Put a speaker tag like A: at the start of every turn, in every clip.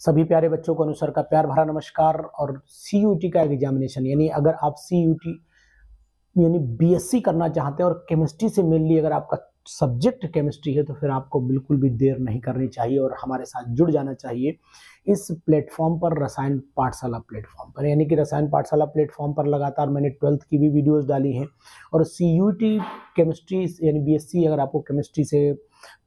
A: सभी प्यारे बच्चों को अनुसर का प्यार भरा नमस्कार। और सीयूटी का एग्जामिनेशन यानी अगर आप सीयूटी यानी बीएससी करना चाहते हैं और केमिस्ट्री से मेनली अगर आपका सब्जेक्ट केमिस्ट्री है तो फिर आपको बिल्कुल भी देर नहीं करनी चाहिए और हमारे साथ जुड़ जाना चाहिए इस प्लेटफॉर्म पर, रसायन पाठशाला प्लेटफॉर्म पर। यानी कि रसायन पाठशाला प्लेटफॉर्म पर लगातार मैंने 12th की भी वीडियोस डाली हैं और सीयूटी केमिस्ट्री यानी बीएससी अगर आपको केमिस्ट्री से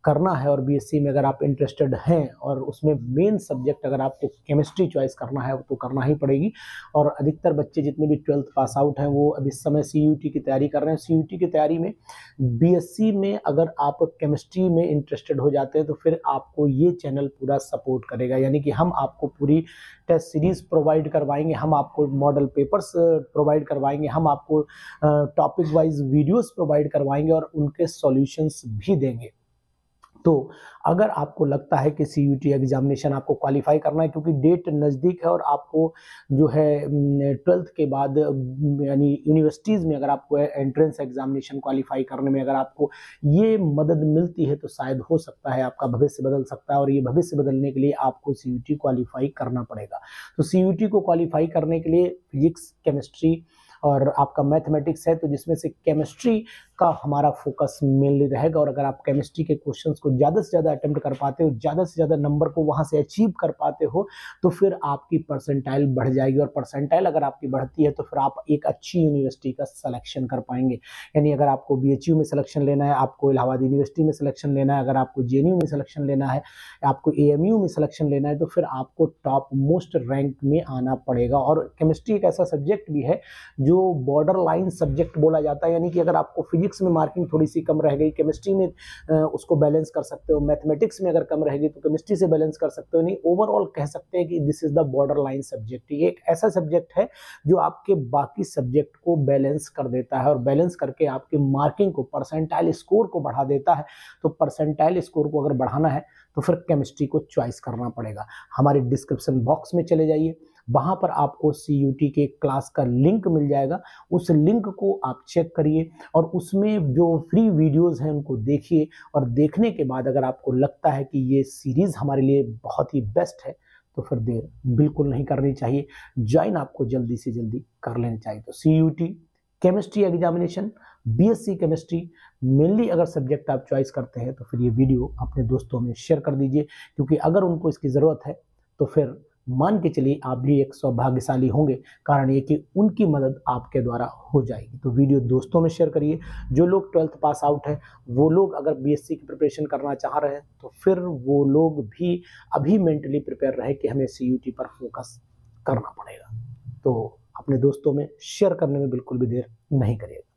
A: करना है और बीएससी में अगर आप इंटरेस्टेड हैं और उसमें मेन सब्जेक्ट अगर आपको केमिस्ट्री चॉइस करना है तो करना ही पड़ेगी। और अधिकतर बच्चे जितने भी 12th पास आउट हैं वो अब इस समय सीयूटी की तैयारी कर रहे हैं। सीयूटी की तैयारी में बीएससी में अगर आप केमिस्ट्री में इंटरेस्टेड हो जाते हैं तो फिर आपको ये चैनल पूरा सपोर्ट करेगा। यानी कि हम आपको पूरी टेस्ट सीरीज प्रोवाइड करवाएंगे, हम आपको मॉडल पेपर्स प्रोवाइड करवाएंगे, हम आपको टॉपिक वाइज वीडियोस प्रोवाइड करवाएंगे और उनके सॉल्यूशंस भी देंगे। तो अगर आपको लगता है कि सीयूटी एग्जामिनेशन आपको क्वालिफाई करना है, क्योंकि डेट नज़दीक है और आपको जो है 12th के बाद यानी यूनिवर्सिटीज़ में अगर आपको एंट्रेंस एग्जामिनेशन क्वालिफाई करने में अगर आपको ये मदद मिलती है तो शायद हो सकता है आपका भविष्य बदल सकता है। और ये भविष्य बदलने के लिए आपको सीयूटी क्वालिफाई करना पड़ेगा। तो सीयूटी को क्वालिफाई करने के लिए फिजिक्स, केमिस्ट्री और आपका मैथमेटिक्स है, तो जिसमें से केमिस्ट्री का हमारा फोकस मेनली रहेगा। और अगर आप केमिस्ट्री के क्वेश्चंस को ज़्यादा से ज़्यादा अटेम्प्ट कर पाते हो, ज़्यादा से ज़्यादा नंबर को वहाँ से अचीव कर पाते हो तो फिर आपकी परसेंटाइल बढ़ जाएगी। और परसेंटाइल अगर आपकी बढ़ती है तो फिर आप एक अच्छी यूनिवर्सिटी का सिलेक्शन कर पाएंगे। यानी अगर आपको बीएचयू में सिलेक्शन लेना है, आपको इलाहाबाद यूनिवर्सिटी में सिलेक्शन लेना है, अगर आपको जेएनयू में सिलेक्शन लेना है, आपको एएमयू में सिलेक्शन लेना है, तो फिर आपको टॉप मोस्ट रैंक में आना पड़ेगा। और केमिस्ट्री एक ऐसा सब्जेक्ट भी है जो बॉर्डर लाइन सब्जेक्ट बोला जाता है। यानी कि अगर आपको फिजिक्स में मार्किंग थोड़ी सी कम रह गई, केमिस्ट्री में उसको बैलेंस कर सकते हो, मैथमेटिक्स में अगर कम रहेगी तो केमिस्ट्री से बैलेंस कर सकते हो। नहीं, ओवरऑल कह सकते हैं कि this is the border line subject. ये एक ऐसा सब्जेक्ट है जो आपके बाकी सब्जेक्ट को बैलेंस कर देता है और बैलेंस करके आपके मार्किंग को, परसेंटाइल स्कोर को बढ़ा देता है। तो परसेंटाइल स्कोर को अगर बढ़ाना है तो फिर केमिस्ट्री को चॉइस करना पड़ेगा। हमारे डिस्क्रिप्शन बॉक्स में चले जाइए, वहां पर आपको सीयूटी के क्लास का लिंक मिल जाएगा। उस लिंक को आप चेक करिए और उसमें जो फ्री वीडियोस हैं उनको देखिए। और देखने के बाद अगर आपको लगता है कि ये सीरीज हमारे लिए बहुत ही बेस्ट है तो फिर देर बिल्कुल नहीं करनी चाहिए, ज्वाइन आपको जल्दी से जल्दी कर लेनी चाहिए। तो CUET chemistry examination, BSc chemistry mainly अगर सब्जेक्ट आप चॉइस करते हैं तो फिर ये वीडियो अपने दोस्तों में शेयर कर दीजिए, क्योंकि अगर उनको इसकी ज़रूरत है तो फिर मान के चलिए आप भी एक सौभाग्यशाली होंगे। कारण ये कि उनकी मदद आपके द्वारा हो जाएगी। तो वीडियो दोस्तों में शेयर करिए। जो लोग 12th पास आउट है वो लोग अगर बीएससी की प्रिपरेशन करना चाह रहे हैं तो फिर वो लोग भी अभी मेंटली प्रिपेयर रहे कि हमें सीयूटी पर फोकस करना पड़ेगा। तो अपने दोस्तों में शेयर करने में बिल्कुल भी देर नहीं करिएगा।